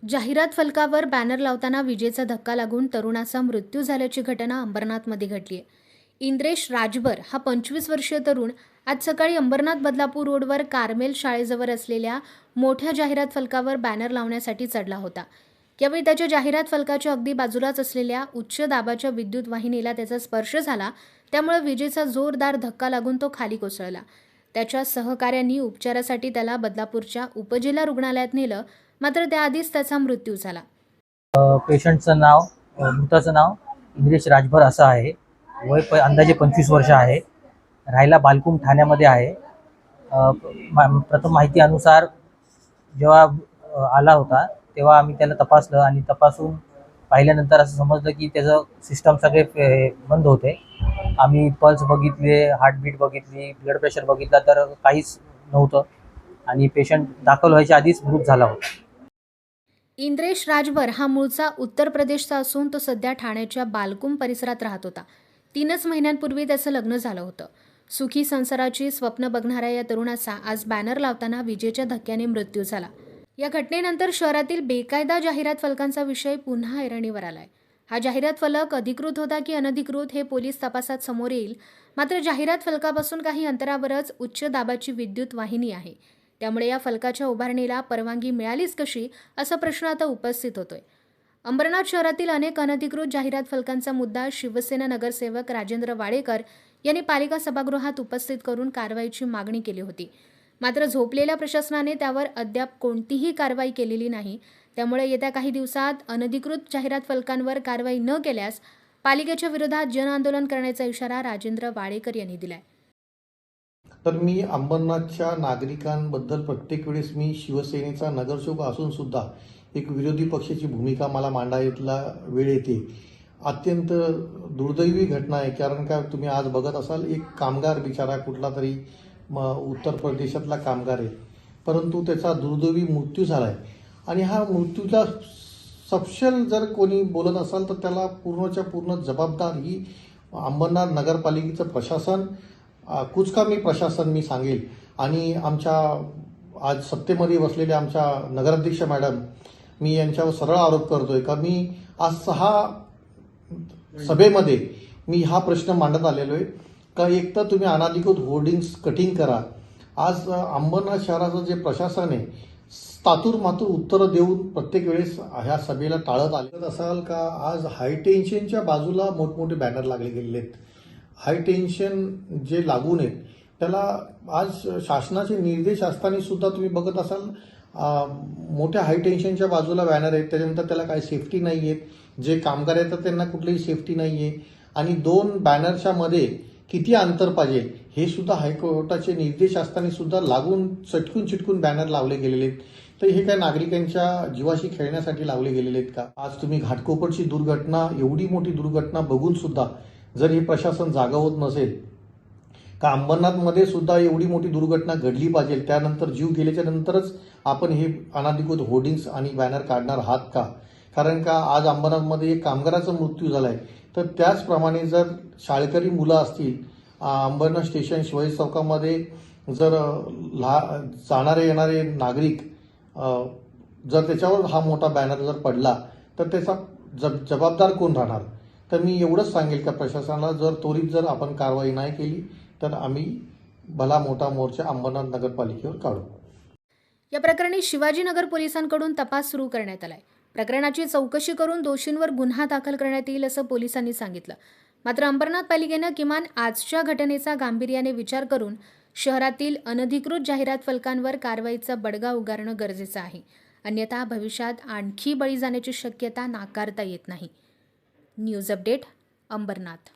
जाहिरात फलकावर बॅनर लावताना विजेचा धक्का लागून तरुणाचा मृत्यू झाल्याची घटना अंबरनाथमध्ये घडली आहे. इंद्रेश राजभर हा 25 वर्षीय तरुण आज सकाळी अंबरनाथ बदलापूर रोडवर कार्मेल शाळेजवळ असलेल्या मोठ्या जाहिरात फलकावर बॅनर लावण्यासाठी चढला होता. यावेळी त्याच्या जाहिरात फलकाच्या अगदी बाजूलाच असलेल्या उच्च दाबाच्या विद्युत वाहिनीला त्याचा स्पर्श झाला. त्यामुळे विजेचा जोरदार धक्का लागून तो खाली कोसळला. त्याच्या सहकाऱ्यांनी उपचारासाठी त्याला बदलापूरच्या उपजिल्हा रुग्णालयात नेलं, मात्र त्याआधीच त्याचा मृत्यू झाला. पेशंटचं नाव मृताचं नाव इंद्रेश राजभर असं आहे. वय अंदाजे 25 वर्ष आहे. राहायला बालकुम ठाण्यामध्ये आहे. प्रथम माहिती अनुसार जेव्हा आला होता तेव्हा आम्ही त्याला तपासलं आणि तपासून पाहिल्यानंतर असं समजलं की त्याचं सिस्टम सगळे बंद होते. आम्ही पल्स बघितले, हार्टबीट बघितली, ब्लड प्रेशर बघितला तर काहीच नव्हतं आणि पेशंट दाखल व्हायच्या आधीच मृत झाला होता. इंद्रेश राजभर हा मूळचा उत्तर प्रदेशचा असून तो सध्या ठाण्याच्या बालकुम परिसरात राहत होता. 3 महिन्यांपूर्वी त्याचं लग्न झालं होतं. सुखी संसाराची स्वप्न बघणाऱ्या या तरुणाचा आज बॅनर लावताना विजेच्या धक्क्याने मृत्यू झाला. या घटनेनंतर शहरातील बेकायदा जाहिरात फलकांचा विषय पुन्हा ऐरणीवर आलाय. हा जाहिरात फलक अधिकृत होता की अनधिकृत हे पोलीस तपासात समोर येईल. मात्र जाहिरात फलकापासून काही अंतरावरच उच्च दाबाची विद्युत वाहिनी आहे. त्यामुळे या फलकाच्या उभारणीला परवानगी मिळालीच कशी, असा प्रश्न आता उपस्थित होतोय. अंबरनाथ शहरातील अनेक अनधिकृत जाहिरात फलकांचा मुद्दा शिवसेना नगरसेवक राजेंद्र वाडेकर यांनी पालिका सभागृहात उपस्थित करून कारवाईची मागणी केली होती. मात्र झोपलेल्या प्रशासनाने त्यावर अद्याप कोणतीही कारवाई केलेली नाही. त्यामुळे येत्या काही दिवसात अनधिकृत जाहिरात फलकांवर कारवाई न केल्यास पालिकेच्या विरोधात जनआंदोलन करण्याचा इशारा राजेंद्र वाडेकर यांनी दिलाय. तर मी अंबरनाथच्या नागरिकांबद्दल प्रत्येक वेळेस मी शिवसेनेचा नगरसेवक असून सुद्धा एक विरोधी पक्षाची भूमिका मला मांडायला वेळ येते. अत्यंत दुर्दैवी घटना आहे. कारण का तुम्ही आज बघत असाल, एक कामगार बिचारा कुठला तरी उत्तर प्रदेशातला कामगार आहे, परंतु त्याचा दुर्दैवी मृत्यू झाला आहे. आणि हा मृत्यूचा सपशेल जर कोणी बोलत असाल तर त्याला पूर्णच्या पूर्ण जबाबदार ही अंबरनाथ नगरपालिकेचं प्रशासन, कुचकामी प्रशासन मी सांगेल. आणि आमच्या आज सत्तेमध्ये बसलेले आमच्या नगराध्यक्ष मॅडम, मी यांच्यावर सरळ आरोप करतोय का मी आज 6 सभेमध्ये मी हा प्रश्न मांडत आलेलो आहे का एक तर तुम्ही अनाधिकृत होर्डिंग्स कटिंग करा. आज अंबरनाथ शहराचं जे प्रशासन आहे तातूर मातूर उत्तरं देऊन प्रत्येक वेळेस ह्या सभेला टाळत आले असाल का. आज हाय टेन्शनच्या बाजूला मोठमोठे बॅनर लागले गेलेले आहेत. हाय टेन्शन जे लागू नयेत त्याला आज शासनाचे निर्देश असताना सुद्धा तुम्ही बघत असाल मोठ्या हाय टेन्शनच्या बाजूला बॅनर आहेत. त्याच्यानंतर त्याला काही सेफ्टी नाही आहेत. जे कामगार आहेत त्यांना कुठलीही सेफ्टी नाही आहे. आणि 2 बॅनरच्या मध्ये किती अंतर पाहिजे हे सुद्धा हायकोर्टाचे निर्देश असताना सुद्धा लागून चिटकून बॅनर लावले गेलेले आहेत. तर हे काय नागरिकांच्या जीवाशी खेळण्यासाठी लावले गेलेले आहेत का. आज तुम्ही घाटकोपरची दुर्घटना, एवढी मोठी दुर्घटना बघून सुद्धा जर हे प्रशासन जागा होत नसेल का, अंबरनाथमध्ये सुद्धा एवढी मोठी दुर्घटना घडली पाहिजे, त्यानंतर जीव गेल्याच्या नंतरच आपण हे अनधिकृत होर्डिंग्स आणि बॅनर काढणार आहात का. कारण का आज अंबरनाथमध्ये एक कामगाराचा मृत्यू झाला आहे. तर त्याचप्रमाणे जर शाळकरी मुलं असतील, अंबरनाथ स्टेशन शिवाजी चौकामध्ये जर जाणारे येणारे नागरिक जर त्याच्यावर हा मोठा बॅनर जर पडला तर त्याचा जबाबदार कोण राहणार. तर मी एवढंच सांगेल का प्रशासनाला जर त्वरित जर आपण कारवाई नाही केली तर आम्ही भला मोठा मोर्चा अंबरनाथ नगरपालिकेवर काढू. या प्रकरणी शिवाजीनगर पोलिसांकडून तपास सुरू करण्यात आलाय. प्रकरणाची चौकशी करून दोषींवर गुन्हा दाखल करण्यात येईल असं पोलिसांनी सांगितलं. मात्र अंबरनाथ पालिकेनं किमान आजच्या घटनेचा गांभीर्याने विचार करून शहरातील अनधिकृत जाहिरात फलकांवर कारवाईचा बडगा उगारणं गरजेचं आहे. अन्यथा भविष्यात आणखी बळी जाण्याची शक्यता नाकारता येत नाही. News update, Ambernath.